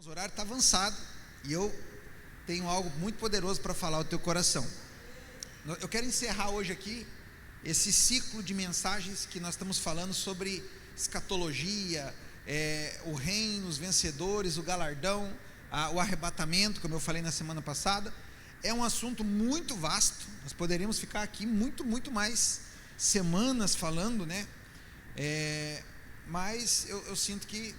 O horário está avançado e eu tenho algo muito poderoso para falar ao teu coração. Eu quero encerrar hoje aqui esse ciclo de mensagens que nós estamos falando sobre escatologia, o reino, os vencedores, o galardão, o arrebatamento, como eu falei na semana passada. É um assunto muito vasto, nós poderíamos ficar aqui muito mais semanas falando, né? Mas eu sinto que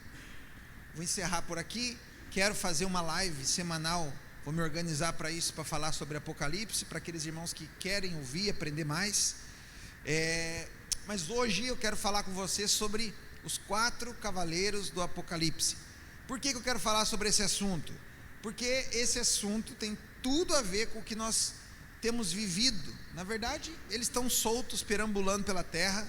vou encerrar por aqui. Quero fazer uma live semanal, vou me organizar para isso, para falar sobre Apocalipse, para aqueles irmãos que querem ouvir, aprender mais. Mas hoje eu quero falar com você sobre os 4 cavaleiros do Apocalipse. Por que eu quero falar sobre esse assunto? Porque esse assunto tem tudo a ver com o que nós temos vivido. Na verdade, eles estão soltos, perambulando pela terra,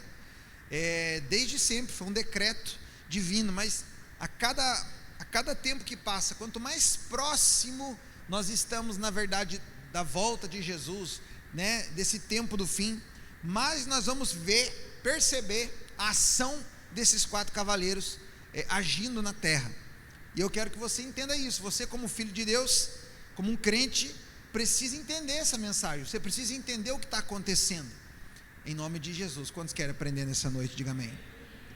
desde sempre. Foi um decreto divino, mas a cada tempo que passa, quanto mais próximo nós estamos, na verdade, da volta de Jesus, né, desse tempo do fim, mais nós vamos perceber a ação desses 4 cavaleiros agindo na terra. E eu quero que você entenda isso. Você, como filho de Deus, como um crente, precisa entender essa mensagem. Você precisa entender o que está acontecendo. Em nome de Jesus. Quantos querem aprender nessa noite? Diga amém.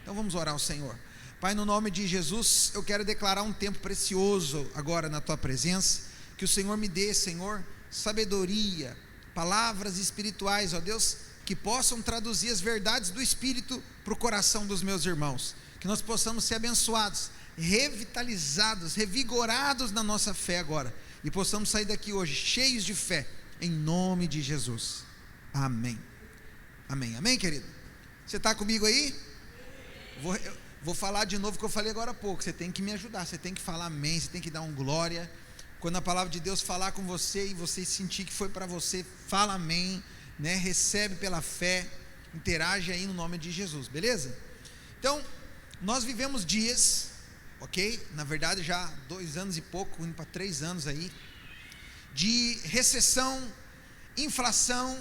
Então vamos orar ao Senhor. Pai, no nome de Jesus, eu quero declarar um tempo precioso agora na Tua presença. Que o Senhor me dê, Senhor, sabedoria, palavras espirituais, ó Deus, que possam traduzir as verdades do Espírito para o coração dos meus irmãos. Que nós possamos ser abençoados, revitalizados, revigorados na nossa fé agora. E possamos sair daqui hoje cheios de fé, em nome de Jesus. Amém. Amém, amém, querido? Você está comigo aí? Vou falar de novo o que eu falei agora há pouco. Você tem que me ajudar, você tem que falar amém, você tem que dar um glória. Quando a palavra de Deus falar com você e você sentir que foi para você, fala amém, né? Recebe pela fé, interage aí no nome de Jesus, beleza? Então, nós vivemos dias, ok? Na verdade já 2 anos e pouco, indo para 3 anos aí, de recessão, inflação.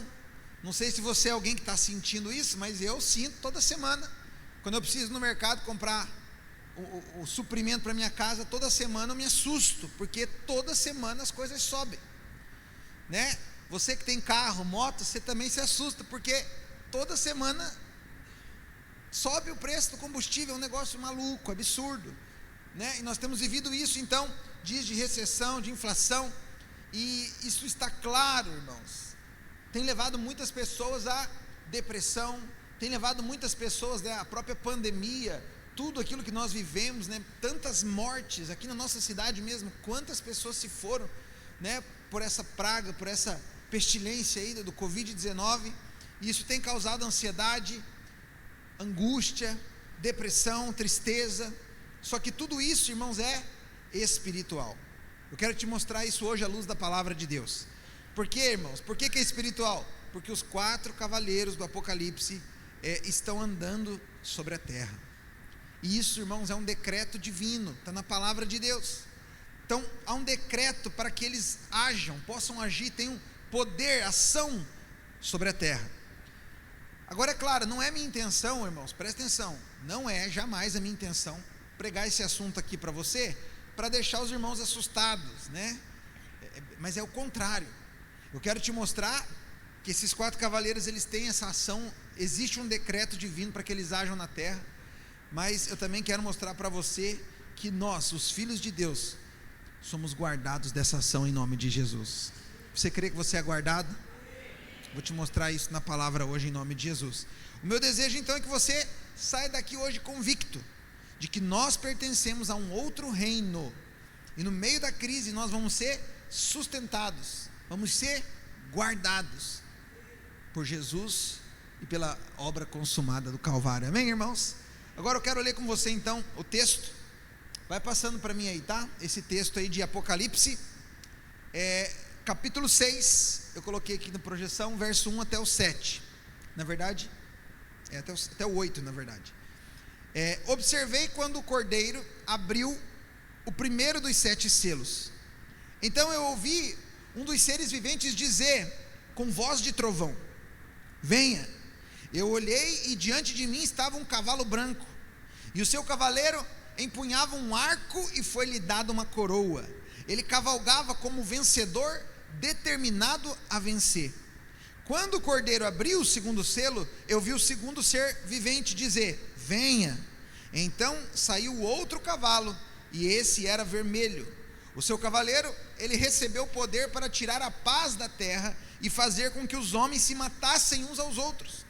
Não sei se você é alguém que está sentindo isso, mas eu sinto toda semana. Quando eu preciso ir no mercado comprar o suprimento para minha casa, toda semana eu me assusto, porque toda semana as coisas sobem, né? Você que tem carro, moto, você também se assusta, porque toda semana sobe o preço do combustível, é um negócio maluco, absurdo, né? E nós temos vivido isso, então, dias de recessão, de inflação, e isso está claro, irmãos, tem levado muitas pessoas à depressão, tem levado muitas pessoas, né, à própria pandemia, tudo aquilo que nós vivemos, né, tantas mortes, aqui na nossa cidade mesmo, quantas pessoas se foram, né, por essa praga, por essa pestilência aí do Covid-19, e isso tem causado ansiedade, angústia, depressão, tristeza. Só que tudo isso, irmãos, é espiritual. Eu quero te mostrar isso hoje à luz da palavra de Deus. Por quê, irmãos? Por que é espiritual? Porque os 4 cavaleiros do Apocalipse estão andando sobre a terra. E isso, irmãos, é um decreto divino, está na palavra de Deus. Então há um decreto para que eles ajam, possam agir, tenham poder, ação sobre a terra. Agora, é claro, não é minha intenção, irmãos, presta atenção, não é jamais a minha intenção pregar esse assunto aqui para você, para deixar os irmãos assustados, né? Mas é o contrário. Eu quero te mostrar que esses 4 cavaleiros, eles têm essa ação, existe um decreto divino para que eles ajam na terra, mas eu também quero mostrar para você que nós, os filhos de Deus, somos guardados dessa ação em nome de Jesus. Você crê que você é guardado? Vou te mostrar isso na palavra hoje em nome de Jesus. O meu desejo então é que você saia daqui hoje convicto de que nós pertencemos a um outro reino, e no meio da crise nós vamos ser sustentados, vamos ser guardados por Jesus e pela obra consumada do Calvário. Amém, irmãos? Agora eu quero ler com você então o texto. Vai passando para mim aí, tá? Esse texto aí de Apocalipse, capítulo 6, eu coloquei aqui na projeção, verso 1 até o 7. Na verdade, até o 8, na verdade. Observei quando o Cordeiro abriu o primeiro dos 7 selos. Então eu ouvi um dos seres viventes dizer, com voz de trovão: venha. Eu olhei e diante de mim estava um cavalo branco, e o seu cavaleiro empunhava um arco e foi-lhe dada uma coroa. Ele cavalgava como vencedor, determinado a vencer. Quando o cordeiro abriu o segundo selo, eu vi o segundo ser vivente dizer: venha. Então saiu outro cavalo, e esse era vermelho. O seu cavaleiro, ele recebeu poder para tirar a paz da terra e fazer com que os homens se matassem uns aos outros.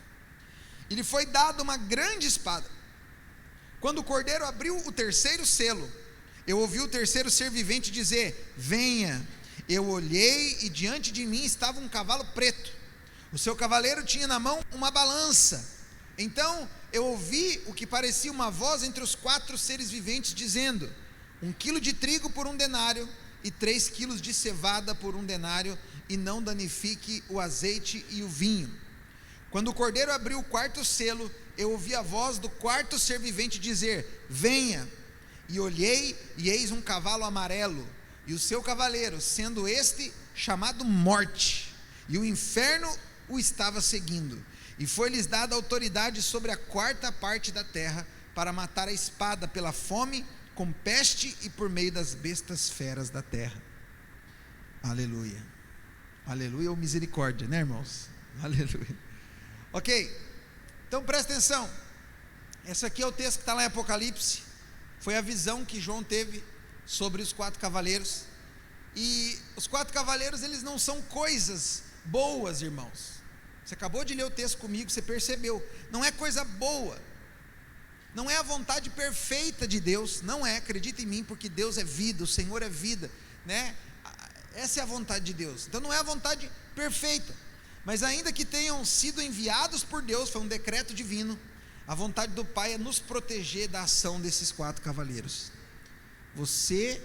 E lhe foi dada uma grande espada. Quando o cordeiro abriu o terceiro selo, eu ouvi o terceiro ser vivente dizer: venha. Eu olhei e diante de mim estava um cavalo preto. O seu cavaleiro tinha na mão uma balança. Então eu ouvi o que parecia uma voz entre os 4 seres viventes dizendo: 1 quilo de trigo por 1 denário e 3 quilos de cevada por 1 denário, e não danifique o azeite e o vinho. Quando o cordeiro abriu o quarto selo, eu ouvi a voz do quarto ser vivente dizer: venha. E olhei, e eis um cavalo amarelo, e o seu cavaleiro, sendo este chamado Morte, e o inferno o estava seguindo. E foi-lhes dada autoridade sobre a 4ª parte da terra, para matar a espada pela fome, com peste e por meio das bestas feras da terra. Aleluia. Aleluia ou misericórdia, né, irmãos? Aleluia. Ok, então presta atenção. Esse aqui é o texto que está lá em Apocalipse. Foi a visão que João teve sobre os 4 cavaleiros. E os 4 cavaleiros, eles não são coisas boas, irmãos. Você acabou de ler o texto comigo, você percebeu. Não é coisa boa. Não é a vontade perfeita de Deus. Não é, acredita em mim, porque Deus é vida, o Senhor é vida, né? Essa é a vontade de Deus. Então não é a vontade perfeita, mas ainda que tenham sido enviados por Deus, foi um decreto divino. A vontade do Pai é nos proteger da ação desses 4 cavaleiros. Você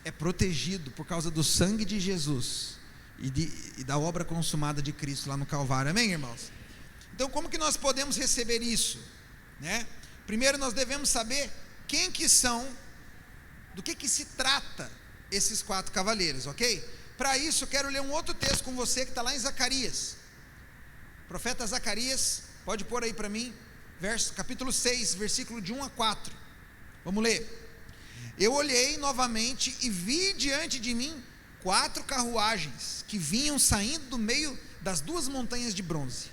é protegido por causa do sangue de Jesus e da obra consumada de Cristo lá no Calvário, amém, irmãos? Então como que nós podemos receber isso, né? Primeiro nós devemos saber quem que são, do que se trata esses 4 cavaleiros, ok? Para isso eu quero ler um outro texto com você que está lá em Zacarias. Profeta Zacarias, pode pôr aí para mim, capítulo 6, versículo de 1 a 4. Vamos ler. Eu olhei novamente e vi diante de mim 4 carruagens que vinham saindo do meio das 2 montanhas de bronze.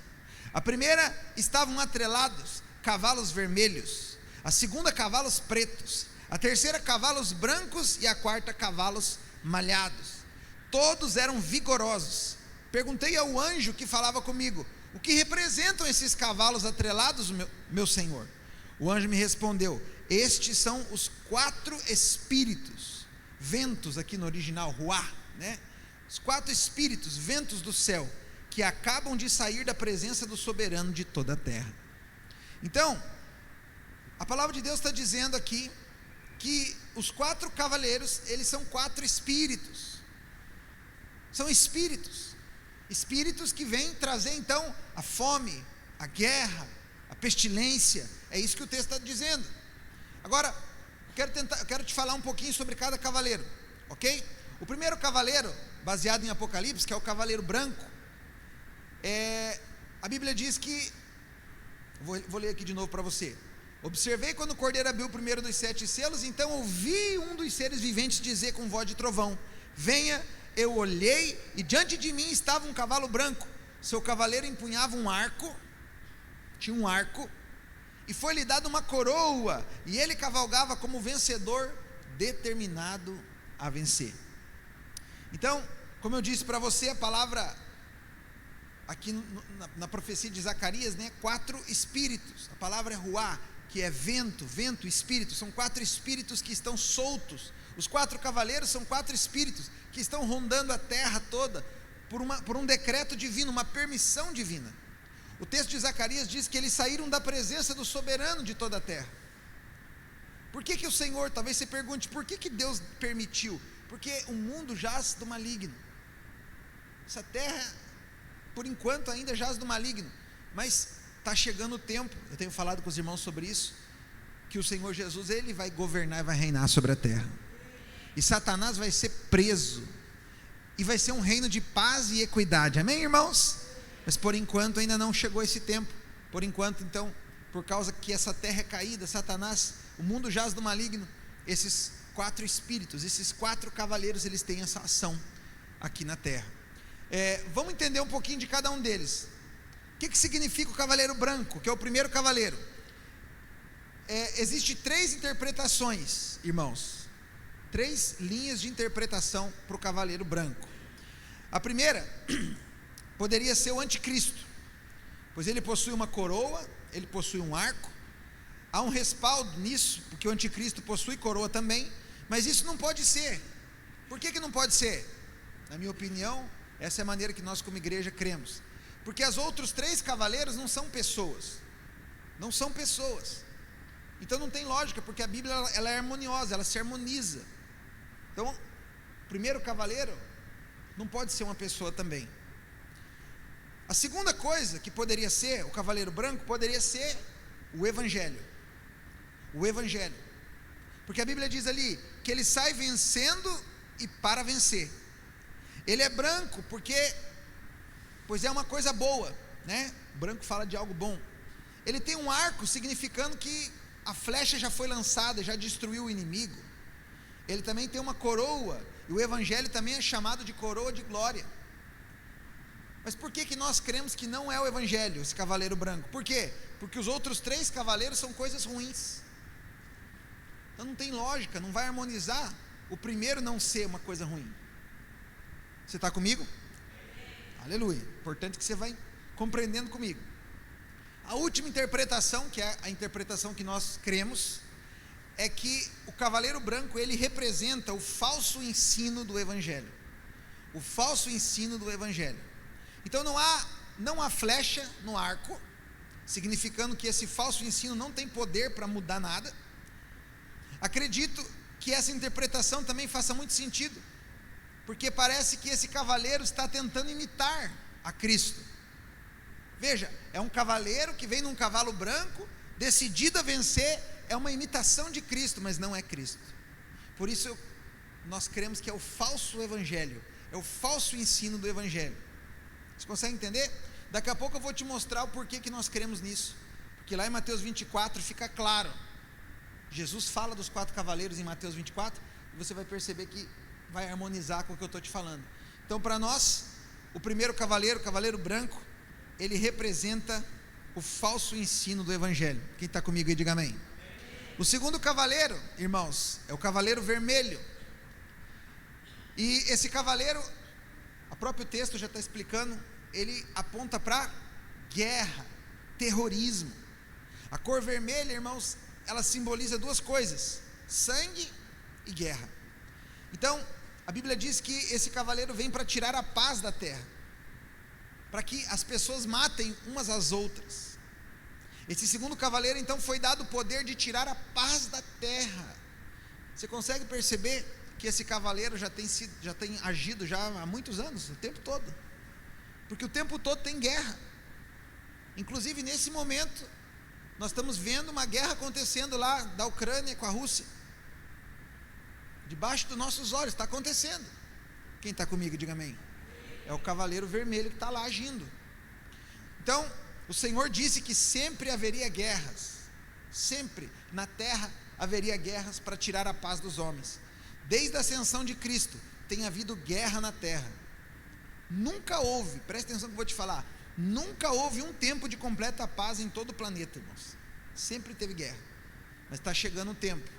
A primeira estavam atrelados cavalos vermelhos, a segunda cavalos pretos, a terceira cavalos brancos e a 4ª cavalos malhados. Todos eram vigorosos. Perguntei ao anjo que falava comigo: o que representam esses cavalos atrelados, meu senhor? O anjo me respondeu: estes são os 4 espíritos, ventos aqui no original, ruá, né? Os 4 espíritos, ventos do céu, que acabam de sair da presença do soberano de toda a terra. Então, a palavra de Deus está dizendo aqui que os 4 cavaleiros, eles são 4 espíritos. São espíritos que vêm trazer então a fome, a guerra, a pestilência. É isso que o texto está dizendo. Agora, eu quero te falar um pouquinho sobre cada cavaleiro, ok? O primeiro cavaleiro, baseado em Apocalipse, que é o cavaleiro branco, a Bíblia diz que, vou ler aqui de novo para você. Observei quando o cordeiro abriu o primeiro dos 7 selos, então ouvi um dos seres viventes dizer com voz de trovão: venha. Eu olhei e diante de mim estava um cavalo branco. Seu cavaleiro empunhava um arco, tinha um arco, e foi-lhe dada uma coroa, e ele cavalgava como vencedor, determinado a vencer. Então, como eu disse para você, a palavra aqui na profecia de Zacarias, né, 4 espíritos. A palavra é ruá, que é vento, espírito. São 4 espíritos que estão soltos. Os 4 cavaleiros são 4 espíritos que estão rondando a terra toda por um decreto divino, uma permissão divina. O texto de Zacarias diz que eles saíram da presença do soberano de toda a terra. Por que o Senhor, talvez você pergunte, por que Deus permitiu? Porque o mundo jaz do maligno. Essa terra, por enquanto, ainda jaz do maligno, mas está chegando o tempo, eu tenho falado com os irmãos sobre isso, que o Senhor Jesus, Ele vai governar e vai reinar sobre a terra, e Satanás vai ser preso, e vai ser um reino de paz e equidade, amém, irmãos? Mas por enquanto ainda não chegou esse tempo. Por enquanto, então, por causa que essa terra é caída, Satanás o mundo jaz do maligno, esses 4 espíritos, esses 4 cavaleiros, eles têm essa ação aqui na terra. Vamos entender um pouquinho de cada um deles. O que significa o cavaleiro branco, que é o primeiro cavaleiro? Existem 3 interpretações, irmãos, 3 linhas de interpretação para o cavaleiro branco. A primeira poderia ser o anticristo, pois ele possui uma coroa, ele possui um arco. Há um respaldo nisso, porque o anticristo possui coroa também, mas isso não pode ser. Por que não pode ser? Na minha opinião, essa é a maneira que nós como igreja cremos, porque os outros 3 cavaleiros não são pessoas, então não tem lógica, porque a Bíblia ela é harmoniosa, ela se harmoniza. Então, o primeiro cavaleiro não pode ser uma pessoa também. A segunda coisa que poderia ser o cavaleiro branco, poderia ser o evangelho, porque a Bíblia diz ali, que ele sai vencendo e para vencer. Ele é branco, pois é uma coisa boa, né? Branco fala de algo bom. Ele tem um arco, significando que a flecha já foi lançada, já destruiu o inimigo. Ele também tem uma coroa, e o evangelho também é chamado de coroa de glória. Mas por que nós cremos que não é o evangelho, esse cavaleiro branco? Por quê? Porque os outros 3 cavaleiros são coisas ruins. Então não tem lógica, não vai harmonizar o primeiro não ser uma coisa ruim. Você está comigo? Aleluia. Importante que você vai compreendendo comigo. A última interpretação, que é a interpretação que nós cremos, é que o cavaleiro branco, ele representa o falso ensino do evangelho. O falso ensino do evangelho. Então não há flecha no arco, significando que esse falso ensino não tem poder para mudar nada. Acredito que essa interpretação também faça muito sentido, porque parece que esse cavaleiro está tentando imitar a Cristo. Veja, é um cavaleiro que vem num cavalo branco, decidido a vencer, é uma imitação de Cristo, mas não é Cristo. Por isso nós cremos que é o falso evangelho, é o falso ensino do evangelho. Você consegue entender? Daqui a pouco eu vou te mostrar o porquê que nós cremos nisso, porque lá em Mateus 24 fica claro. Jesus fala dos 4 cavaleiros em Mateus 24, e você vai perceber que vai harmonizar com o que eu estou te falando. Então, para nós, o primeiro cavaleiro, o cavaleiro branco, ele representa o falso ensino do evangelho. Quem está comigo aí, diga amém. O segundo cavaleiro, irmãos, é o cavaleiro vermelho. E esse cavaleiro, o próprio texto já está explicando, ele aponta para guerra, terrorismo. A cor vermelha, irmãos, ela simboliza 2 coisas: sangue e guerra. Então, a Bíblia diz que esse cavaleiro vem para tirar a paz da terra, para que as pessoas matem umas às outras. Esse segundo cavaleiro, então, foi dado o poder de tirar a paz da terra. Você consegue perceber que esse cavaleiro já tem agido já há muitos anos, o tempo todo, porque o tempo todo tem guerra. Inclusive nesse momento nós estamos vendo uma guerra acontecendo lá da Ucrânia com a Rússia, debaixo dos nossos olhos, está acontecendo. Quem está comigo, diga amém. É o cavaleiro vermelho que está lá agindo. Então o Senhor disse que sempre haveria guerras, sempre na terra haveria guerras para tirar a paz dos homens. Desde a ascensão de Cristo tem havido guerra na terra. Nunca houve, preste atenção que eu vou te falar, nunca houve um tempo de completa paz em todo o planeta, irmãos. Sempre teve guerra, mas está chegando o tempo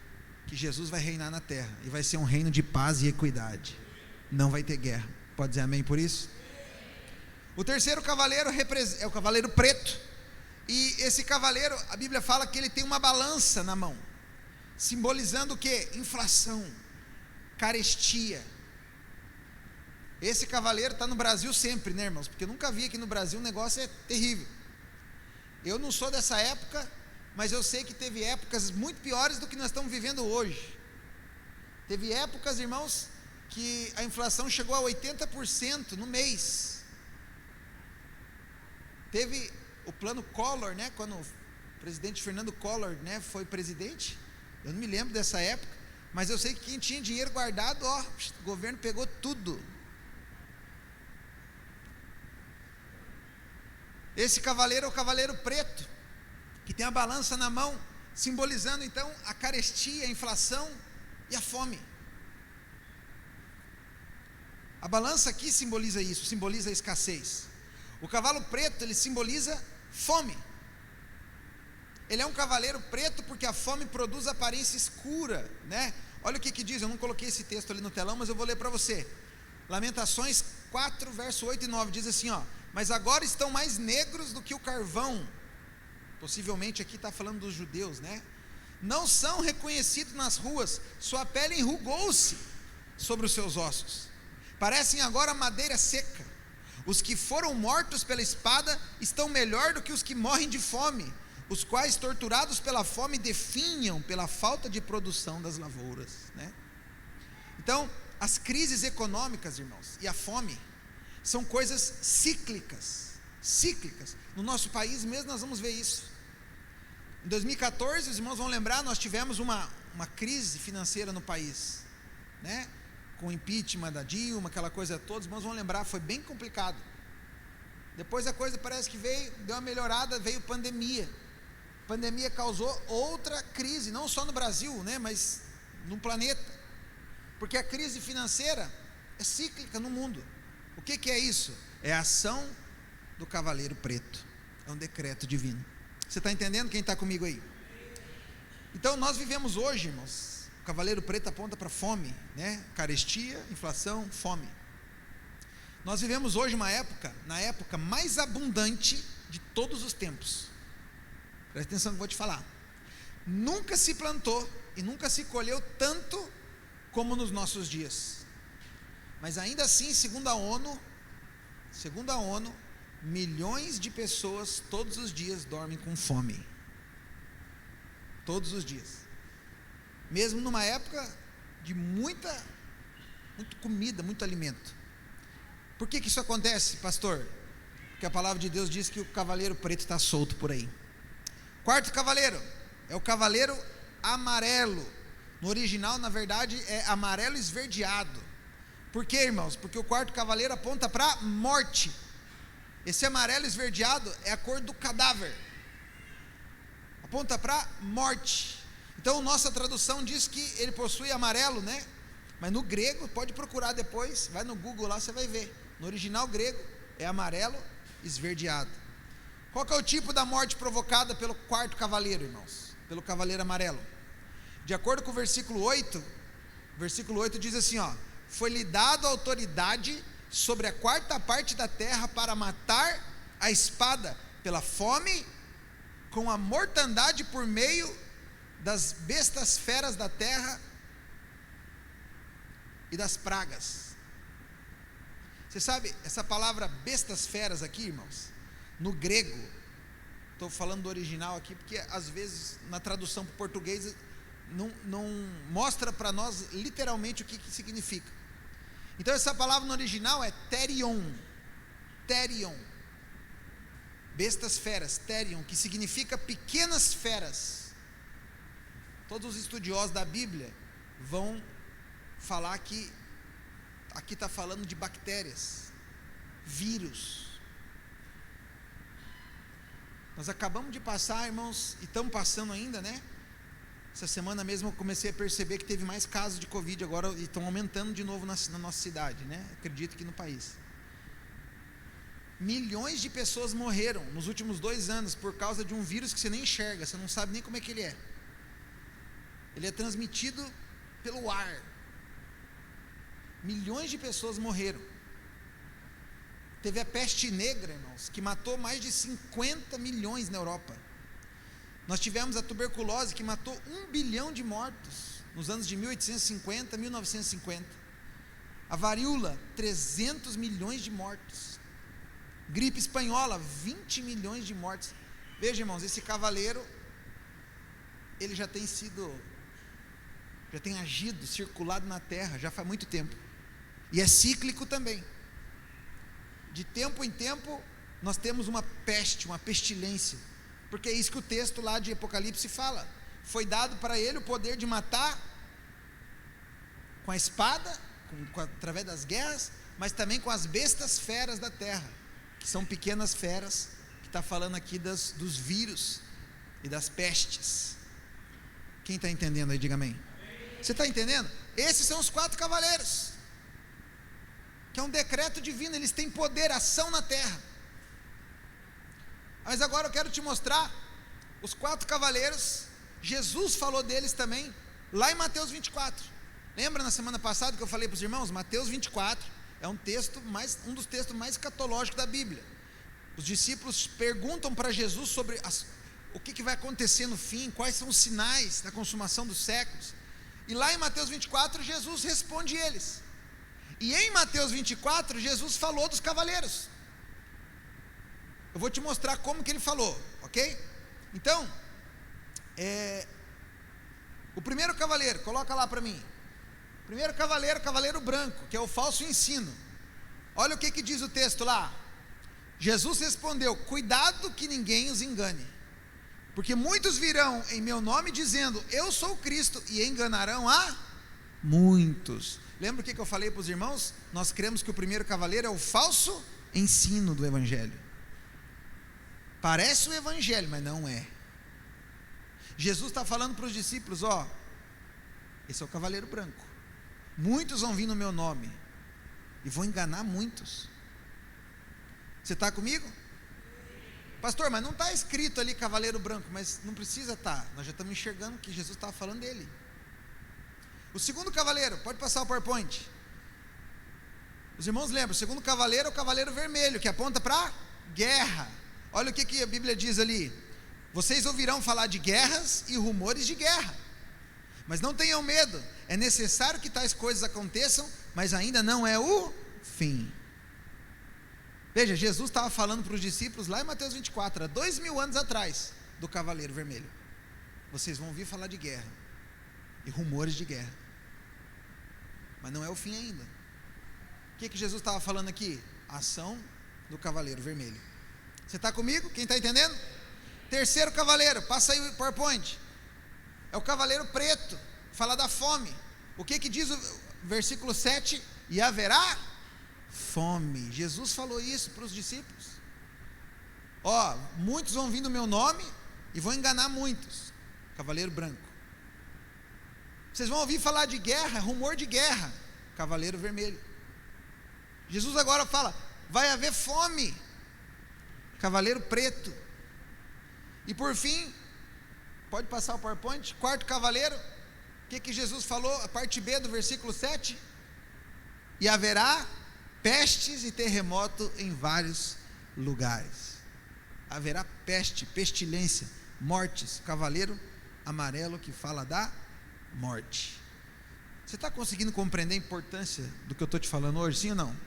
que Jesus vai reinar na terra, e vai ser um reino de paz e equidade. Não vai ter guerra. Pode dizer amém por isso? O terceiro cavaleiro é o cavaleiro preto. E esse cavaleiro, a Bíblia fala que ele tem uma balança na mão, simbolizando o que? Inflação, carestia. Esse cavaleiro está no Brasil sempre, né, irmãos? Porque eu nunca vi aqui no Brasil, um negócio é terrível. Eu não sou dessa época, mas eu sei que teve épocas muito piores do que nós estamos vivendo hoje. Teve épocas, irmãos, que a inflação chegou a 80% no mês. Teve o plano Collor, né? Quando o presidente Fernando Collor, né, foi presidente. Eu não me lembro dessa época, mas eu sei que quem tinha dinheiro guardado, o governo pegou tudo. Esse cavaleiro é o cavaleiro preto, que tem a balança na mão, simbolizando então a carestia, a inflação e a fome. A balança aqui simboliza isso, simboliza a escassez. O cavalo preto, ele simboliza fome. Ele é um cavaleiro preto porque a fome produz aparência escura, né? Olha o que diz, eu não coloquei esse texto ali no telão, mas eu vou ler para você. Lamentações 4, verso 8 e 9, diz assim, ó: mas agora estão mais negros do que o carvão. Possivelmente aqui está falando dos judeus, né? Não são reconhecidos nas ruas, sua pele enrugou-se sobre os seus ossos. Parecem agora madeira seca. Os que foram mortos pela espada estão melhor do que os que morrem de fome, os quais, torturados pela fome, definham pela falta de produção das lavouras, né? Então, as crises econômicas, irmãos, e a fome são coisas cíclicas. No nosso país mesmo nós vamos ver isso. Em 2014, os irmãos vão lembrar, nós tivemos uma crise financeira no país, né? Com o impeachment da Dilma, aquela coisa toda, os irmãos vão lembrar, foi bem complicado. Depois a coisa parece que deu uma melhorada, veio pandemia. Pandemia causou outra crise, não só no Brasil, né, mas no planeta. Porque a crise financeira é cíclica no mundo. O que é isso? É a ação do cavaleiro preto. É um decreto divino. Você está entendendo, quem está comigo aí? Então nós vivemos hoje, irmãos, o cavaleiro preto aponta para fome, né? Carestia, inflação, fome. Nós vivemos hoje na época mais abundante de todos os tempos. Presta atenção no que eu vou te falar. Nunca se plantou e nunca se colheu tanto como nos nossos dias. Mas ainda assim, segundo a ONU, milhões de pessoas todos os dias dormem com fome. Todos os dias. Mesmo numa época de muita comida, muito alimento. Por que isso acontece, pastor? Porque a palavra de Deus diz que o cavaleiro preto está solto por aí. Quarto cavaleiro é o cavaleiro amarelo. No original, na verdade, é amarelo esverdeado. Por quê, irmãos? Porque o quarto cavaleiro aponta para a morte. Esse amarelo esverdeado é a cor do cadáver. Aponta para a morte. Então, nossa tradução diz que ele possui amarelo, né? Mas no grego, pode procurar depois, vai no Google lá, você vai ver. No original grego, é amarelo esverdeado. Qual que é o tipo da morte provocada pelo quarto cavaleiro, irmãos? Pelo cavaleiro amarelo. De acordo com o versículo 8 diz assim, ó: foi-lhe dado autoridade sobre a quarta parte da terra para matar a espada pela fome, com a mortandade por meio das bestas feras da terra e das pragas. Você sabe, essa palavra bestas feras aqui, irmãos, no grego, estou falando do original aqui, porque às vezes na tradução para o português não mostra para nós literalmente o que significa. Então essa palavra no original é terion, bestas feras, terion, que significa pequenas feras. Todos os estudiosos da Bíblia vão falar que aqui está falando de bactérias, vírus. Nós acabamos de passar, irmãos, e estamos passando ainda, né? Essa semana mesmo eu comecei a perceber que teve mais casos de Covid agora e estão aumentando de novo na nossa cidade, né? Acredito que no país. Milhões de pessoas morreram nos últimos 2 anos por causa de um vírus que você nem enxerga, você não sabe nem como é que ele é. Ele é transmitido pelo ar. Milhões de pessoas morreram. Teve a peste negra, irmãos, que matou mais de 50 milhões na Europa. Nós tivemos a tuberculose, que matou 1 bilhão de mortos nos anos de 1850, 1950. A varíola, 300 milhões de mortos. Gripe espanhola, 20 milhões de mortos. Veja, irmãos, esse cavaleiro, ele já tem agido, circulado na terra, já faz muito tempo. E é cíclico também. De tempo em tempo, nós temos uma peste, uma pestilência. Porque é isso que o texto lá de Apocalipse fala. Foi dado para ele o poder de matar com a espada, através das guerras, mas também com as bestas feras da terra, que são pequenas feras, que está falando aqui dos vírus e das pestes. Quem está entendendo aí, diga amém. Você está entendendo? Esses são os 4 cavaleiros, que é um decreto divino. Eles têm poder, ação na terra. Mas agora eu quero te mostrar os 4 cavaleiros. Jesus falou deles também lá em Mateus 24. Lembra na semana passada que eu falei para os irmãos? Mateus 24 é um dos textos mais escatológicos da Bíblia. Os discípulos perguntam para Jesus sobre o que vai acontecer no fim, quais são os sinais da consumação dos séculos. E lá em Mateus 24 Jesus responde eles. E em Mateus 24 Jesus falou dos cavaleiros. Eu vou te mostrar como que ele falou, ok? Então, o primeiro cavaleiro, coloca lá para mim. O primeiro cavaleiro, cavaleiro branco, que é o falso ensino. Olha o que diz o texto lá. Jesus respondeu: cuidado que ninguém os engane, porque muitos virão em meu nome dizendo, eu sou o Cristo, e enganarão a muitos. Lembra o que eu falei para os irmãos? Nós cremos que o primeiro cavaleiro é o falso ensino do Evangelho. Parece o Evangelho, mas não é. Jesus está falando para os discípulos: esse é o cavaleiro branco. Muitos vão vir no meu nome e vão enganar muitos. Você está comigo? Pastor, mas não está escrito ali cavaleiro branco. Mas não precisa estar, nós já estamos enxergando que Jesus estava falando dele. O segundo cavaleiro, pode passar o PowerPoint. Os irmãos lembram, o segundo cavaleiro é o cavaleiro vermelho, que aponta para guerra. Olha o que a Bíblia diz ali: vocês ouvirão falar de guerras e rumores de guerra, mas não tenham medo, é necessário que tais coisas aconteçam, mas ainda não é o fim. Veja, Jesus estava falando para os discípulos lá em Mateus 24, há 2000 anos atrás, do cavaleiro vermelho. Vocês vão ouvir falar de guerra e rumores de guerra, mas não é o fim ainda. O que Jesus estava falando aqui? A ação do cavaleiro vermelho. Você está comigo? Quem está entendendo? Terceiro cavaleiro, passa aí o PowerPoint. É o cavaleiro preto, fala da fome. O que diz o versículo 7? E haverá fome. Jesus falou isso para os discípulos. Muitos vão vir no meu nome e vão enganar muitos. Cavaleiro branco. Vocês vão ouvir falar de guerra, rumor de guerra. Cavaleiro vermelho. Jesus agora fala: vai haver fome. Cavaleiro preto. E por fim, pode passar o PowerPoint, quarto cavaleiro. O que Jesus falou? A parte B do versículo 7. E haverá pestes e terremoto em vários lugares. Haverá peste, pestilência, mortes. Cavaleiro amarelo que fala da morte. Você está conseguindo compreender a importância do que eu estou te falando hoje, sim ou não?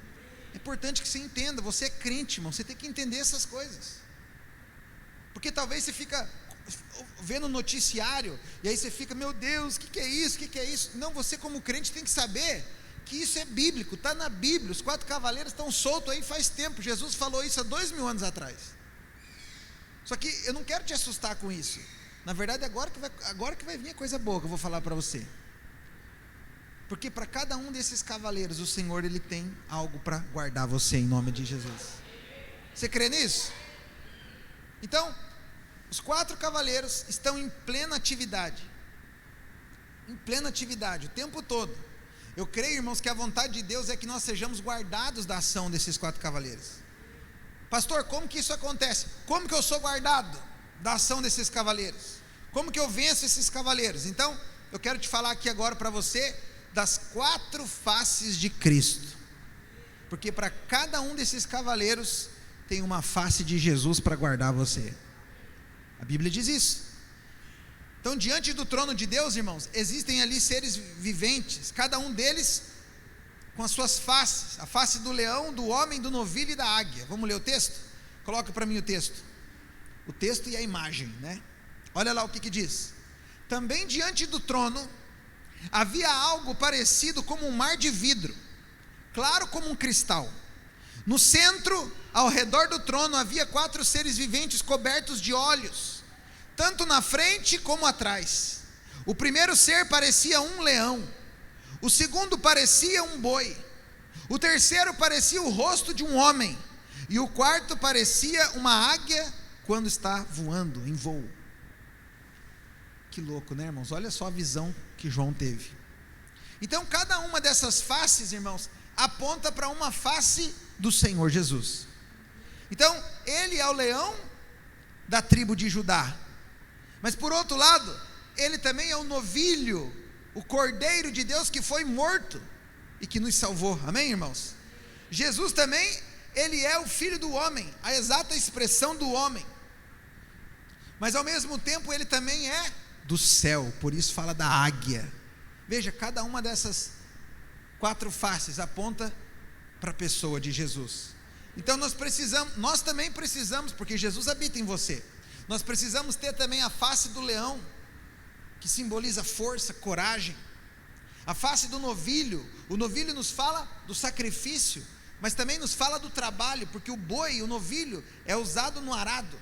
É importante que você entenda. Você é crente, irmão, você tem que entender essas coisas. Porque talvez você fica vendo o noticiário e aí você fica: meu Deus, o que é isso? O que é isso? Não, você como crente tem que saber que isso é bíblico, está na Bíblia. Os 4 cavaleiros estão soltos aí faz tempo. Jesus falou isso há 2000 anos atrás. Só que eu não quero te assustar com isso. Na verdade, agora que vai vir a coisa boa que eu vou falar para você. Porque para cada um desses cavaleiros, o Senhor, Ele tem algo para guardar você, em nome de Jesus. Você crê nisso? Então, os 4 cavaleiros estão em plena atividade. Em plena atividade, o tempo todo. Eu creio, irmãos, que a vontade de Deus é que nós sejamos guardados da ação desses 4 cavaleiros. Pastor, como que isso acontece? Como que eu sou guardado da ação desses cavaleiros? Como que eu venço esses cavaleiros? Então, eu quero te falar aqui agora para você das 4 faces de Cristo. Porque para cada um desses cavaleiros tem uma face de Jesus para guardar você. A Bíblia diz isso. Então, diante do trono de Deus, irmãos, existem ali seres viventes, cada um deles com as suas faces: a face do leão, do homem, do novilho e da águia. Vamos ler o texto? Coloca para mim o texto e a imagem, né? Olha lá o que diz: também diante do trono havia algo parecido como um mar de vidro, claro como um cristal. No centro, ao redor do trono, havia 4 seres viventes cobertos de olhos, tanto na frente como atrás. O primeiro ser parecia um leão, o segundo parecia um boi, o terceiro parecia o rosto de um homem, e o quarto parecia uma águia quando está voando em voo. Que louco, né, irmãos? Olha só a visão que João teve. Então, cada uma dessas faces, irmãos, aponta para uma face do Senhor Jesus. Então, ele é o leão da tribo de Judá. Mas por outro lado, ele também é o novilho, o cordeiro de Deus que foi morto e que nos salvou. Amém, irmãos? Jesus também, ele é o filho do homem, a exata expressão do homem. Mas ao mesmo tempo ele também é do céu, por isso fala da águia. Veja, cada uma dessas 4 faces aponta para a pessoa de Jesus. Então nós também precisamos, porque Jesus habita em você, nós precisamos ter também a face do leão, que simboliza força, coragem. A face do novilho, o novilho nos fala do sacrifício, mas também nos fala do trabalho, porque o boi, o novilho, é usado no arado.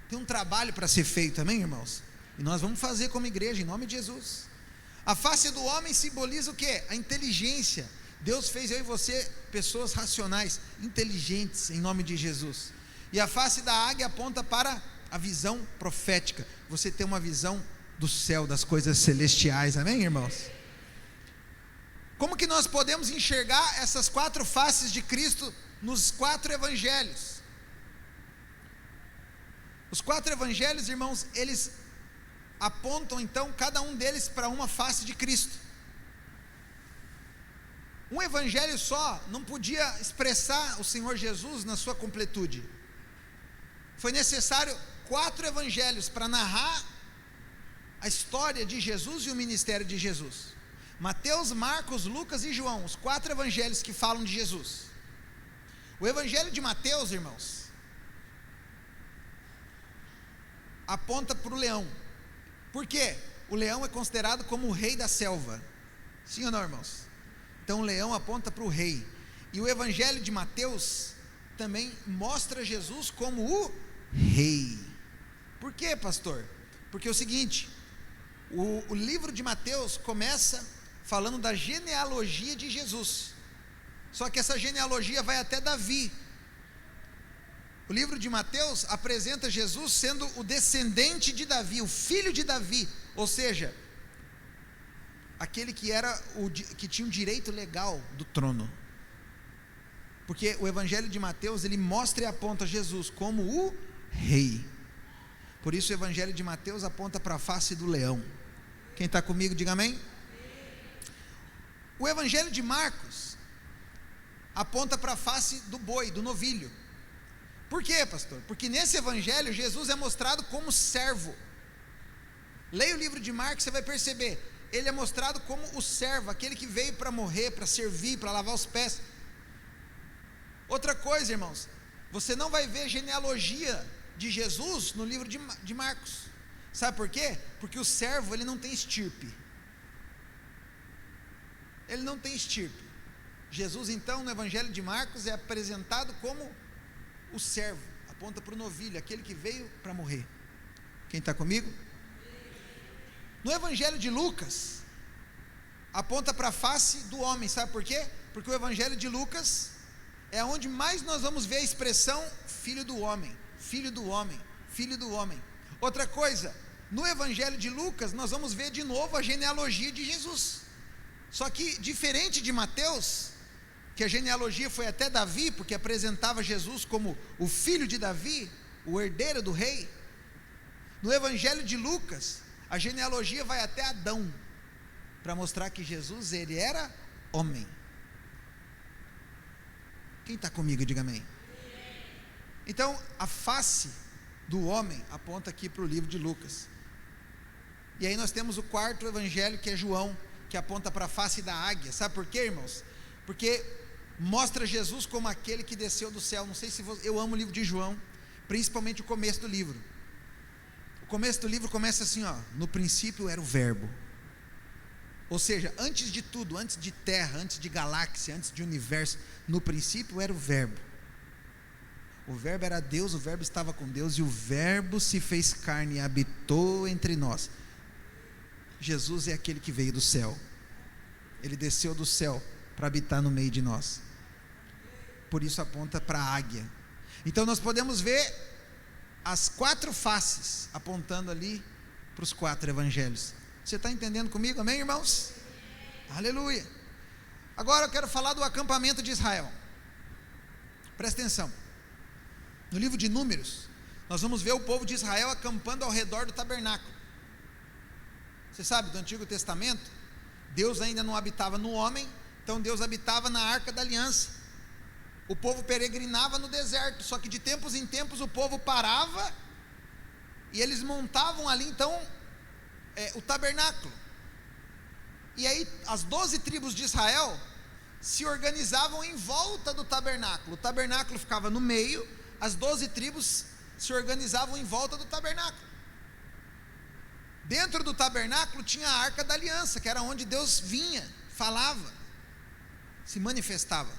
Tem um trabalho para ser feito, amém, irmãos? E nós vamos fazer como igreja, em nome de Jesus. A face do homem simboliza o quê? A inteligência. Deus fez eu e você pessoas racionais, inteligentes, em nome de Jesus. E a face da águia aponta para a visão profética. Você tem uma visão do céu, das coisas celestiais, amém, irmãos? Como que nós podemos enxergar essas 4 faces de Cristo nos 4 evangelhos? Os 4 evangelhos, irmãos, eles apontam então cada um deles para uma face de Cristo. Um evangelho só não podia expressar o Senhor Jesus na sua completude. Foi necessário 4 evangelhos para narrar a história de Jesus e o ministério de Jesus. Mateus, Marcos, Lucas e João, os 4 evangelhos que falam de Jesus. O evangelho de Mateus, irmãos, aponta para o leão. Por quê? O leão é considerado como o rei da selva. Sim ou não, irmãos? Então o leão aponta para o rei. E o evangelho de Mateus também mostra Jesus como o rei. Por quê, pastor? Porque é o seguinte, o livro de Mateus começa falando da genealogia de Jesus. Só que essa genealogia vai até Davi. O livro de Mateus apresenta Jesus sendo o descendente de Davi, o filho de Davi, ou seja, aquele que tinha o direito legal do trono. Porque o evangelho de Mateus, ele mostra e aponta Jesus como o rei. Por isso o evangelho de Mateus aponta para a face do leão. Quem está comigo, diga amém. O evangelho de Marcos aponta para a face do boi, do novilho. Por quê, pastor? Porque nesse evangelho Jesus é mostrado como servo. Leia o livro de Marcos, você vai perceber, ele é mostrado como o servo, aquele que veio para morrer, para servir, para lavar os pés. Outra coisa, irmãos, você não vai ver genealogia de Jesus no livro de Marcos. Sabe por quê? Porque o servo, ele não tem estirpe. Ele não tem estirpe. Jesus, então, no evangelho de Marcos, é apresentado como o servo, aponta para o novilho, aquele que veio para morrer. Quem está comigo? No evangelho de Lucas, aponta para a face do homem. Sabe por quê? Porque o evangelho de Lucas é onde mais nós vamos ver a expressão filho do homem, filho do homem, filho do homem. Outra coisa, no evangelho de Lucas nós vamos ver de novo a genealogia de Jesus. Só que diferente de Mateus, que a genealogia foi até Davi, porque apresentava Jesus como o filho de Davi, o herdeiro do rei. No evangelho de Lucas, a genealogia vai até Adão, para mostrar que Jesus, ele era homem. Quem está comigo, diga amém. Então, a face do homem aponta aqui para o livro de Lucas. E aí nós temos o 4º evangelho, que é João, que aponta para a face da águia. Sabe por quê, irmãos? Porque mostra Jesus como aquele que desceu do céu. Não sei se eu amo o livro de João, principalmente o começo do livro. O começo do livro começa assim, ó: no princípio era o verbo. Ou seja, antes de tudo, antes de terra, antes de galáxia, antes de universo, no princípio era o verbo. O verbo era Deus, o verbo estava com Deus, e o verbo se fez carne e habitou entre nós. Jesus é aquele que veio do céu. Ele desceu do céu para habitar no meio de nós. Por isso aponta para a águia. Então nós podemos ver as 4 faces apontando ali para os 4 evangelhos. Você está entendendo comigo? Amém, irmãos? Aleluia. Agora eu quero falar do acampamento de Israel. Presta atenção. No livro de Números, nós vamos ver o povo de Israel acampando ao redor do tabernáculo. Você sabe, do Antigo Testamento, Deus ainda não habitava no homem, então Deus habitava na Arca da Aliança. O povo peregrinava no deserto, só que de tempos em tempos o povo parava e eles montavam ali então o tabernáculo. E aí as 12 tribos de Israel se organizavam em volta do tabernáculo. O tabernáculo ficava no meio, as 12 tribos se organizavam em volta do tabernáculo. Dentro do tabernáculo tinha a Arca da Aliança, que era onde Deus vinha, falava, se manifestava.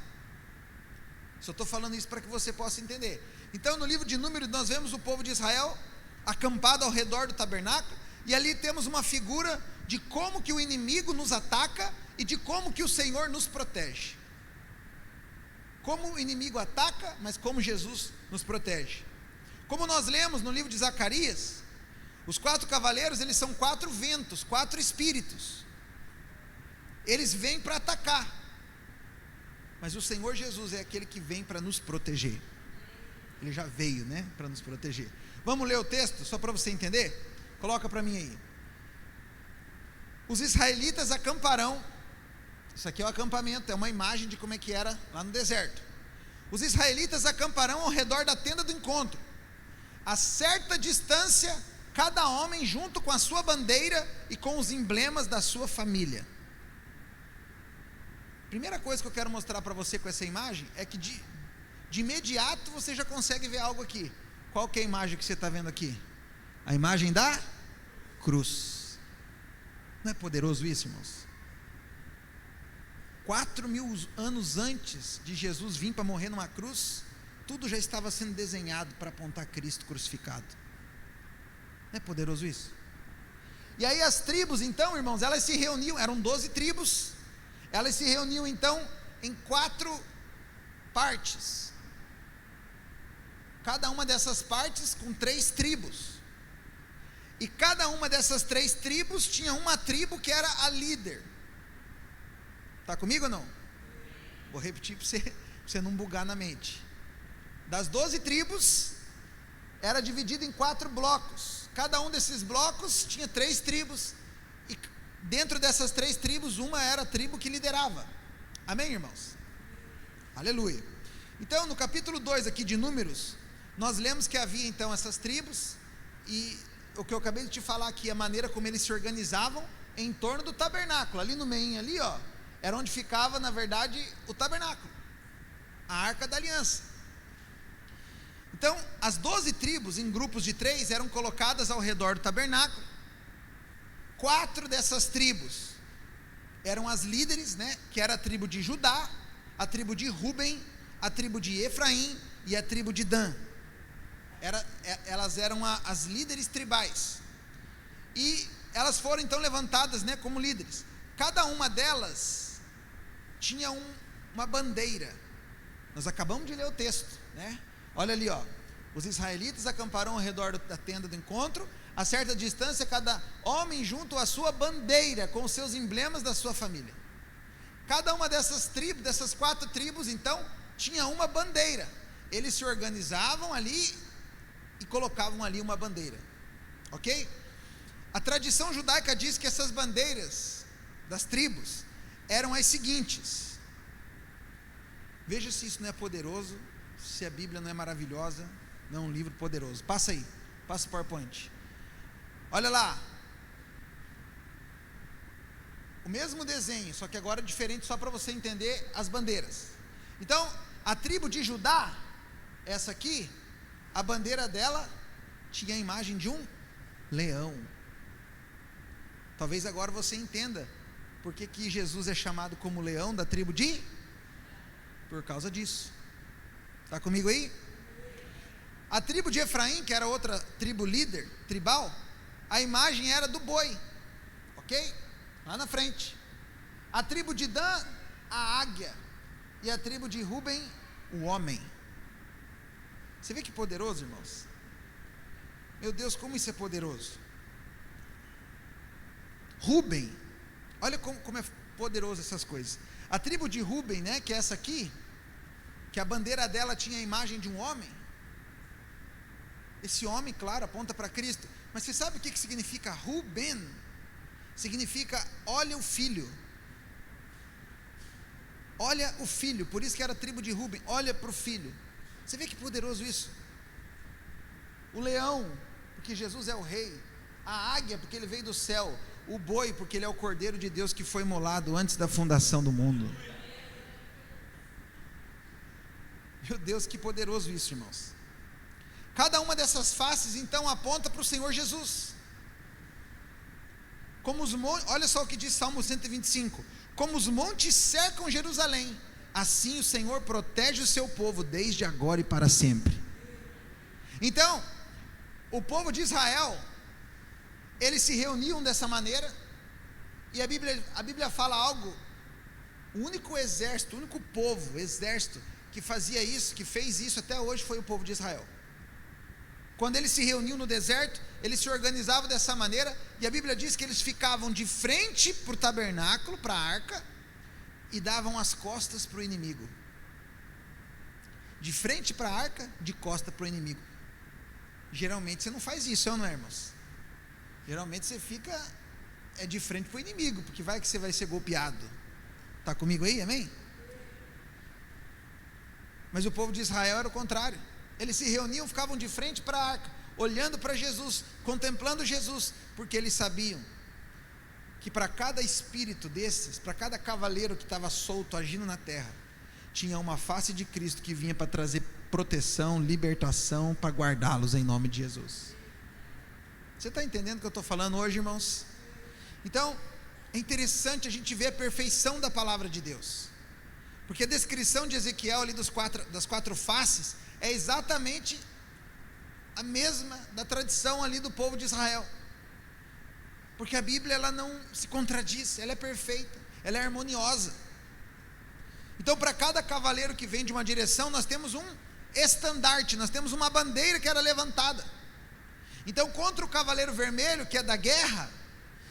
Só estou falando isso para que você possa entender. Então no livro de Números nós vemos o povo de Israel acampado ao redor do tabernáculo, e ali temos uma figura de como que o inimigo nos ataca e de como que o Senhor nos protege. Como o inimigo ataca, mas como Jesus nos protege. Como nós lemos no livro de Zacarias, os 4 cavaleiros, eles são 4 ventos, 4 espíritos. Eles vêm para atacar, mas o Senhor Jesus é aquele que vem para nos proteger. Ele já veio, né, para nos proteger. Vamos ler o texto, só para você entender? Coloca para mim aí. Os israelitas acamparão. Isso aqui é o acampamento, é uma imagem de como é que era lá no deserto. Os israelitas acamparão ao redor da tenda do encontro, a certa distância, cada homem junto com a sua bandeira e com os emblemas da sua família. Primeira coisa que eu quero mostrar para você com essa imagem é que de imediato você já consegue ver algo aqui. Qual que é a imagem que você está vendo aqui? A imagem da cruz. Não é poderoso isso, irmãos? 4.000 anos antes de Jesus vir para morrer numa cruz, tudo já estava sendo desenhado para apontar Cristo crucificado. Não é poderoso isso? E aí as tribos então, irmãos, elas se reuniam, eram 12 tribos, elas se reuniam então em 4 partes, cada uma dessas partes com 3 tribos, e cada uma dessas 3 tribos tinha uma tribo que era a líder. Está comigo ou não? Vou repetir para você não bugar na mente. Das 12 tribos, era dividido em 4 blocos. Cada um desses blocos tinha 3 tribos. E dentro dessas 3 tribos, uma era a tribo que liderava. Amém, irmãos? Aleluia. Então, no capítulo 2 aqui de Números, nós lemos que havia então essas tribos. E o que eu acabei de te falar aqui, a maneira como eles se organizavam em torno do tabernáculo. Ali no meio, ali ó, era onde ficava, na verdade, o tabernáculo, a Arca da Aliança. Então, as 12 tribos, em grupos de 3, eram colocadas ao redor do tabernáculo. 4 dessas tribos eram as líderes, né, que era a tribo de Judá, a tribo de Ruben, a tribo de Efraim e a tribo de Dan. Elas eram as líderes tribais. E elas foram então levantadas, né, como líderes. Cada uma delas tinha uma bandeira. Nós acabamos de ler o texto, né? Olha ali, ó. Os israelitas acamparão ao redor da tenda do encontro, a certa distância, cada homem junto à sua bandeira, com os seus emblemas da sua família. Cada uma dessas tribos, dessas 4 tribos, então, tinha uma bandeira. Eles se organizavam ali e colocavam ali uma bandeira. Ok? A tradição judaica diz que essas bandeiras das tribos eram as seguintes. Veja se isso não é poderoso, se a Bíblia não é maravilhosa, não é um livro poderoso. Passa aí, passa o PowerPoint. Olha lá, o mesmo desenho, só que agora diferente, só para você entender as bandeiras. Então, a tribo de Judá, essa aqui, a bandeira dela tinha a imagem de um leão. Talvez agora você entenda por que Jesus é chamado como leão da tribo de... Por causa disso. Está comigo aí? A tribo de Efraim, que era outra tribo líder, tribal, a imagem era do boi, ok? Lá na frente. A tribo de Dan, a águia. E a tribo de Ruben, o homem. Você vê que poderoso, irmãos? Meu Deus, como isso é poderoso. Rúben, olha como é poderoso essas coisas. A tribo de Rúben, né, que é essa aqui, que a bandeira dela tinha a imagem de um homem. Esse homem, claro, aponta para Cristo. Mas você sabe o que significa Rúben? Significa olha o filho. Olha o filho, por isso que era a tribo de Rúben, olha para o filho. Você vê que poderoso isso? O leão, porque Jesus é o rei. A águia, porque ele veio do céu. O boi, porque ele é o cordeiro de Deus que foi imolado antes da fundação do mundo. Meu Deus, que poderoso isso, irmãos. Cada uma dessas faces então aponta para o Senhor Jesus. Como os montes, olha só o que diz Salmo 125: como os montes cercam Jerusalém, assim o Senhor protege o seu povo desde agora e para sempre. Então, o povo de Israel, eles se reuniam dessa maneira, e a Bíblia fala algo, o único exército, o único povo, exército, que fazia isso, que fez isso até hoje, foi o povo de Israel. Quando eles se reuniam no deserto, eles se organizavam dessa maneira, e a Bíblia diz que eles ficavam de frente para o tabernáculo, para a arca, e davam as costas para o inimigo. De frente para a arca, de costa para o inimigo. Geralmente você não faz isso, não é, irmãos? Geralmente você fica de frente para o inimigo, porque vai que você vai ser golpeado. Está comigo aí, amém? Mas o povo de Israel era o contrário. Eles se reuniam, ficavam de frente para a arca, olhando para Jesus, contemplando Jesus, porque eles sabiam que para cada espírito desses, para cada cavaleiro que estava solto, agindo na terra, tinha uma face de Cristo que vinha para trazer proteção, libertação, para guardá-los em nome de Jesus. Você está entendendo o que eu estou falando hoje, irmãos? Então, é interessante a gente ver a perfeição da palavra de Deus, porque a descrição de Ezequiel ali das quatro faces é exatamente a mesma da tradição ali do povo de Israel, porque a Bíblia ela não se contradiz, ela é perfeita, ela é harmoniosa. Então, para cada cavaleiro que vem de uma direção, nós temos um estandarte, nós temos uma bandeira que era levantada. Então, contra o cavaleiro vermelho, que é da guerra,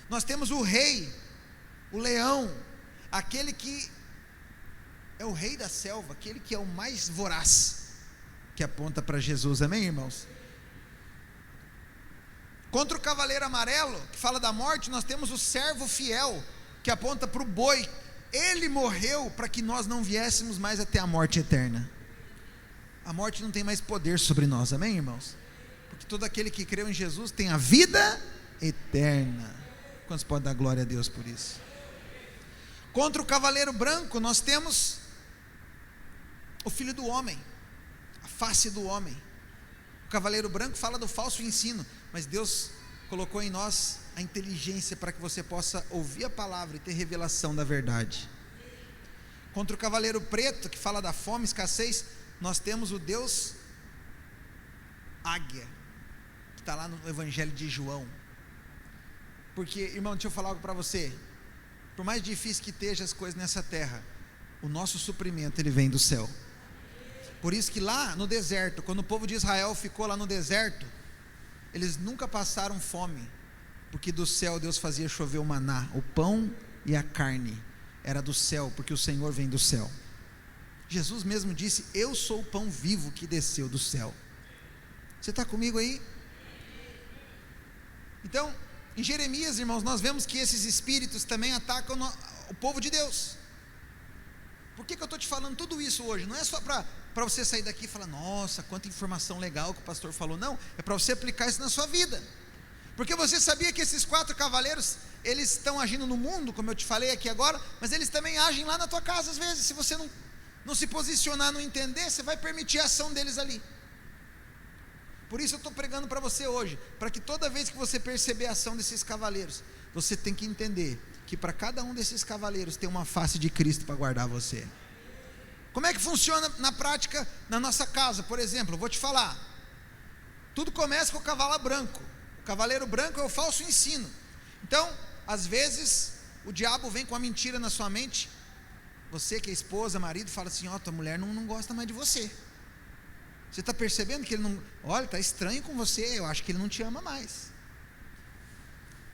nós temos o rei, o leão, aquele que é o rei da selva, aquele que é o mais voraz, que aponta para Jesus, amém, irmãos? Contra o cavaleiro amarelo, que fala da morte, nós temos o servo fiel, que aponta para o boi. Ele morreu para que nós não viéssemos mais até a morte eterna. A morte não tem mais poder sobre nós, amém, irmãos? Porque todo aquele que creu em Jesus tem a vida eterna. Quantos podem dar glória a Deus por isso? Contra o cavaleiro branco, nós temos o filho do homem, a face do homem. O cavaleiro branco fala do falso ensino, mas Deus colocou em nós a inteligência para que você possa ouvir a palavra e ter revelação da verdade. Contra o cavaleiro preto, que fala da fome, escassez, nós temos o Deus águia, que está lá no Evangelho de João. Porque, irmão, deixa eu falar algo para você. Por mais difícil que estejam as coisas nessa terra, o nosso suprimento ele vem do céu. Por isso que lá no deserto, quando o povo de Israel ficou lá no deserto, eles nunca passaram fome, porque do céu Deus fazia chover o maná, o pão e a carne, era do céu, porque o Senhor vem do céu. Jesus mesmo disse: eu sou o pão vivo que desceu do céu. Você está comigo aí? Então, em Jeremias, irmãos, nós vemos que esses espíritos também atacam o povo de Deus. Por que eu estou te falando tudo isso hoje? Não é só para você sair daqui e falar: nossa, quanta informação legal que o pastor falou. Não, é para você aplicar isso na sua vida. Porque você sabia que esses 4 cavaleiros, eles estão agindo no mundo, como eu te falei aqui agora, mas eles também agem lá na tua casa às vezes. Se você não se posicionar, não entender, você vai permitir a ação deles ali. Por isso eu estou pregando para você hoje, para que toda vez que você perceber a ação desses cavaleiros, você tem que entender que para cada um desses cavaleiros tem uma face de Cristo para guardar você. Como é que funciona na prática na nossa casa? Por exemplo, eu vou te falar. Tudo começa com o cavalo branco. O cavaleiro branco é o falso ensino. Então, às vezes, o diabo vem com a mentira na sua mente. Você que é esposa, marido, fala assim: ó, tua mulher não gosta mais de você. Você está percebendo que ele não... Olha, está estranho com você, eu acho que ele não te ama mais.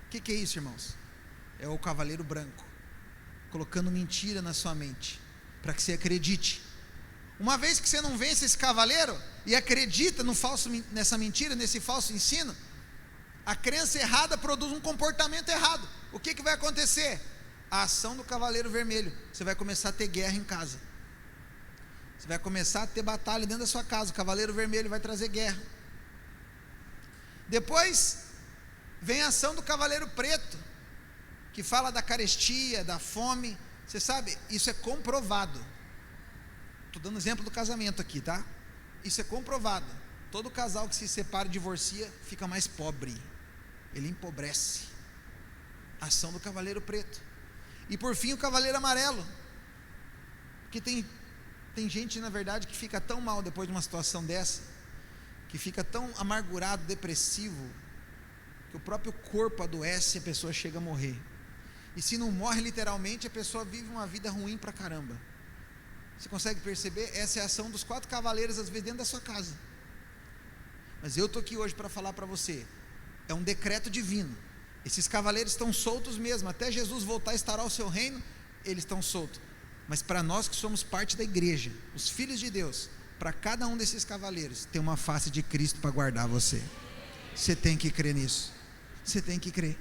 O que é isso, irmãos? é o cavaleiro branco, colocando mentira na sua mente, para que você acredite. Uma vez que você não vence esse cavaleiro e acredita nessa mentira, nesse falso ensino, a crença errada produz um comportamento errado. O que vai acontecer? A ação do cavaleiro vermelho. Você vai começar a ter guerra em casa. Você vai começar a ter batalha dentro da sua casa. O cavaleiro vermelho vai trazer guerra. Depois vem a ação do cavaleiro preto, que fala da carestia, da fome. Você sabe, isso é comprovado. Estou dando exemplo do casamento aqui, tá? Isso é comprovado. Todo casal que se separa e divorcia fica mais pobre. Ele empobrece. A ação do cavaleiro preto. E por fim o cavaleiro amarelo. Porque tem gente, na verdade, que fica tão mal depois de uma situação dessa, que fica tão amargurado, depressivo, que o próprio corpo adoece e a pessoa chega a morrer. E se não morre literalmente, a pessoa vive uma vida ruim pra caramba. Você consegue perceber? Essa é a ação dos 4 cavaleiros, às vezes dentro da sua casa. Mas eu estou aqui hoje para falar para você, é um decreto divino. Esses cavaleiros estão soltos mesmo, até Jesus voltar a instaurar o seu reino, eles estão soltos. Mas para nós que somos parte da igreja, os filhos de Deus, para cada um desses cavaleiros tem uma face de Cristo para guardar você. Você tem que crer nisso. Você tem que crer.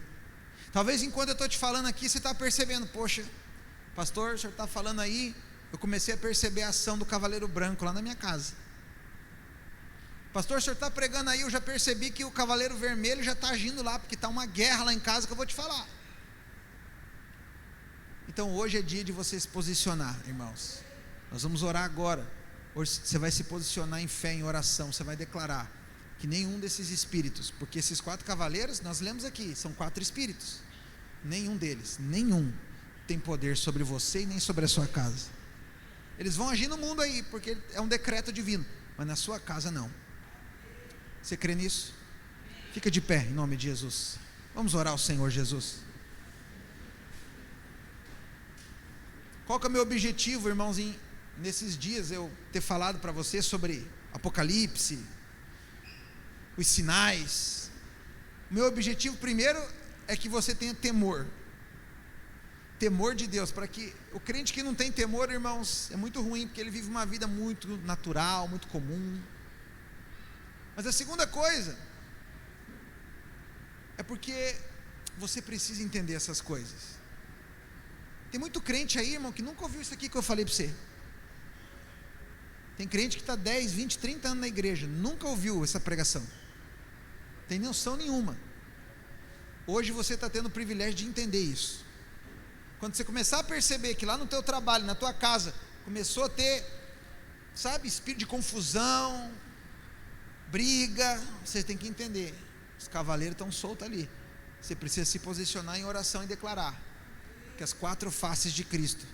Talvez enquanto eu estou te falando aqui, você está percebendo, poxa, pastor, o senhor está falando aí, eu comecei a perceber a ação do cavaleiro branco lá na minha casa. Pastor, o senhor está pregando aí, eu já percebi que o cavaleiro vermelho já está agindo lá, porque está uma guerra lá em casa que eu vou te falar. Então hoje é dia de você se posicionar, irmãos. Nós vamos orar agora. Hoje você vai se posicionar em fé, em oração. Você vai declarar que nenhum desses espíritos, porque esses 4 cavaleiros, nós lemos aqui, são 4 espíritos. Nenhum deles, nenhum tem poder sobre você e nem sobre a sua casa. Eles vão agir no mundo aí, porque é um decreto divino, mas na sua casa não. Você crê nisso? Fica de pé em nome de Jesus. Vamos orar ao Senhor Jesus. Qual que é o meu objetivo, irmãos, nesses dias eu ter falado para você sobre Apocalipse, os sinais? O meu objetivo primeiro é que você tenha temor de Deus, para que o crente que não tem temor, irmãos, é muito ruim, porque ele vive uma vida muito natural, muito comum. Mas a segunda coisa é porque você precisa entender essas coisas. Tem muito crente aí, irmão, que nunca ouviu isso aqui que eu falei para você. Tem crente que está 10, 20, 30 anos na igreja, nunca ouviu essa pregação. Tem noção nenhuma. Hoje você está tendo o privilégio de entender isso. Quando você começar a perceber que lá no teu trabalho, na tua casa, começou a ter, sabe, espírito de confusão, briga, você tem que entender, os cavaleiros estão soltos ali. Você precisa se posicionar em oração e declarar que as 4 faces de Cristo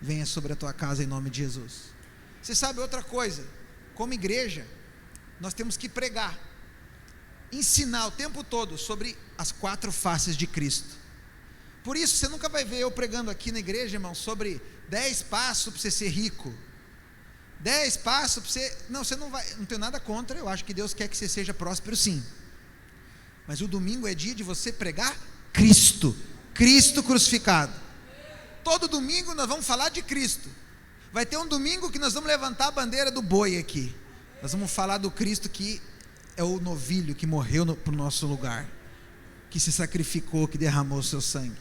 venham sobre a tua casa em nome de Jesus. Você sabe outra coisa, como igreja, nós temos que pregar, ensinar o tempo todo sobre as 4 faces de Cristo. Por isso você nunca vai ver eu pregando aqui na igreja, irmão, sobre 10 passos para você ser rico, 10 passos para você, não, você não vai, não tenho nada contra, eu acho que Deus quer que você seja próspero sim, mas o domingo é dia de você pregar Cristo crucificado. Todo domingo nós vamos falar de Cristo. Vai ter um domingo que nós vamos levantar a bandeira do boi aqui, nós vamos falar do Cristo que é o novilho que morreu para o nosso lugar, que se sacrificou, que derramou o seu sangue.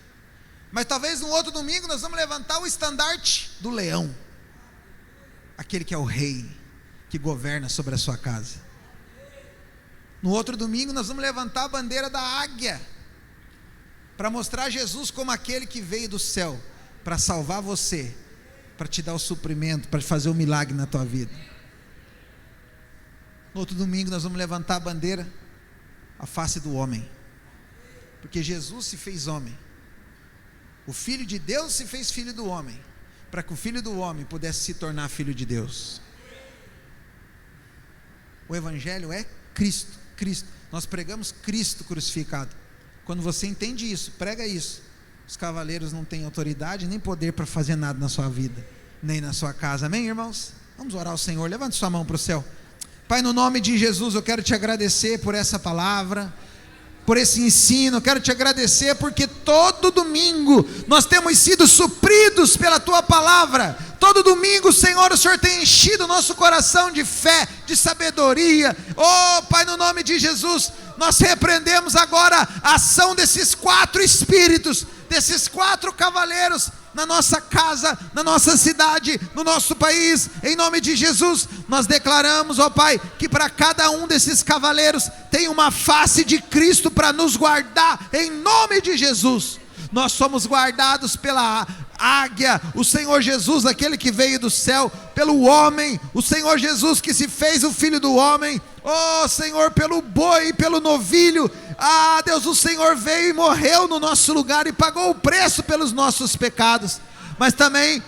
Mas talvez no outro domingo nós vamos levantar o estandarte do leão, aquele que é o rei, que governa sobre a sua casa. No outro domingo nós vamos levantar a bandeira da águia, para mostrar Jesus como aquele que veio do céu, para salvar você, para te dar o suprimento, para fazer um milagre na tua vida. No outro domingo nós vamos levantar a bandeira, a face do homem, porque Jesus se fez homem, o Filho de Deus se fez filho do homem, para que o Filho do homem pudesse se tornar filho de Deus. O Evangelho é Cristo, nós pregamos Cristo crucificado. Quando você entende isso, prega isso, os cavaleiros não têm autoridade nem poder para fazer nada na sua vida, nem na sua casa, amém, irmãos? Vamos orar ao Senhor, levante sua mão para o céu. Pai, no nome de Jesus eu quero te agradecer por essa palavra. por esse ensino, quero te agradecer porque todo domingo nós temos sido supridos pela tua palavra. Todo domingo, Senhor, o Senhor tem enchido o nosso coração de fé, de sabedoria. Oh, Pai, no nome de Jesus, nós repreendemos agora a ação desses 4 espíritos, desses 4 cavaleiros na nossa casa, na nossa cidade, no nosso país. Em nome de Jesus, nós declaramos, ó Pai, que para cada um desses cavaleiros tem uma face de Cristo para nos guardar, em nome de Jesus. Nós somos guardados pela águia, o Senhor Jesus, aquele que veio do céu, pelo homem, o Senhor Jesus que se fez o Filho do homem, oh Senhor, pelo boi e pelo novilho. Ah, Deus, o Senhor veio e morreu no nosso lugar e pagou o preço pelos nossos pecados. Mas também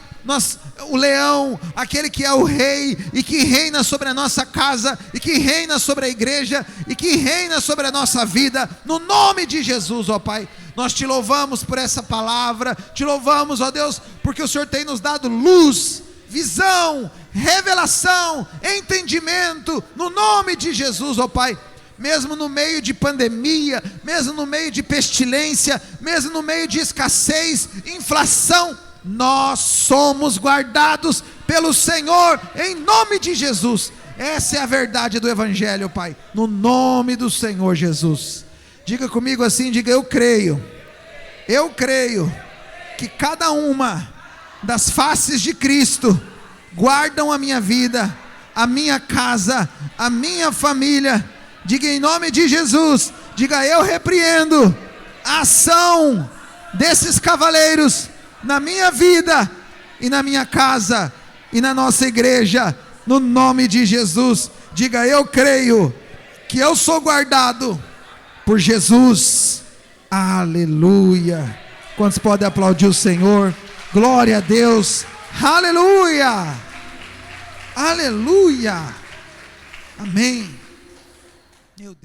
o leão, aquele que é o rei e que reina sobre a nossa casa, e que reina sobre a igreja, e que reina sobre a nossa vida, no nome de Jesus, ó Pai. Nós te louvamos por essa palavra, te louvamos, ó Deus, porque o Senhor tem nos dado luz, visão, revelação, entendimento, no nome de Jesus, ó Pai. Mesmo no meio de pandemia, mesmo no meio de pestilência, mesmo no meio de escassez, inflação, nós somos guardados pelo Senhor, em nome de Jesus. Essa é a verdade do Evangelho, Pai, no nome do Senhor Jesus. Diga comigo assim, diga: eu creio que cada uma das faces de Cristo guardam a minha vida, a minha casa, a minha família. Diga em nome de Jesus, diga: eu repreendo a ação desses cavaleiros na minha vida e na minha casa e na nossa igreja, no nome de Jesus. Diga: eu creio que eu sou guardado por Jesus. Aleluia. Quantos podem aplaudir o Senhor? Glória a Deus. Aleluia. Aleluia. Amém. Meu Deus.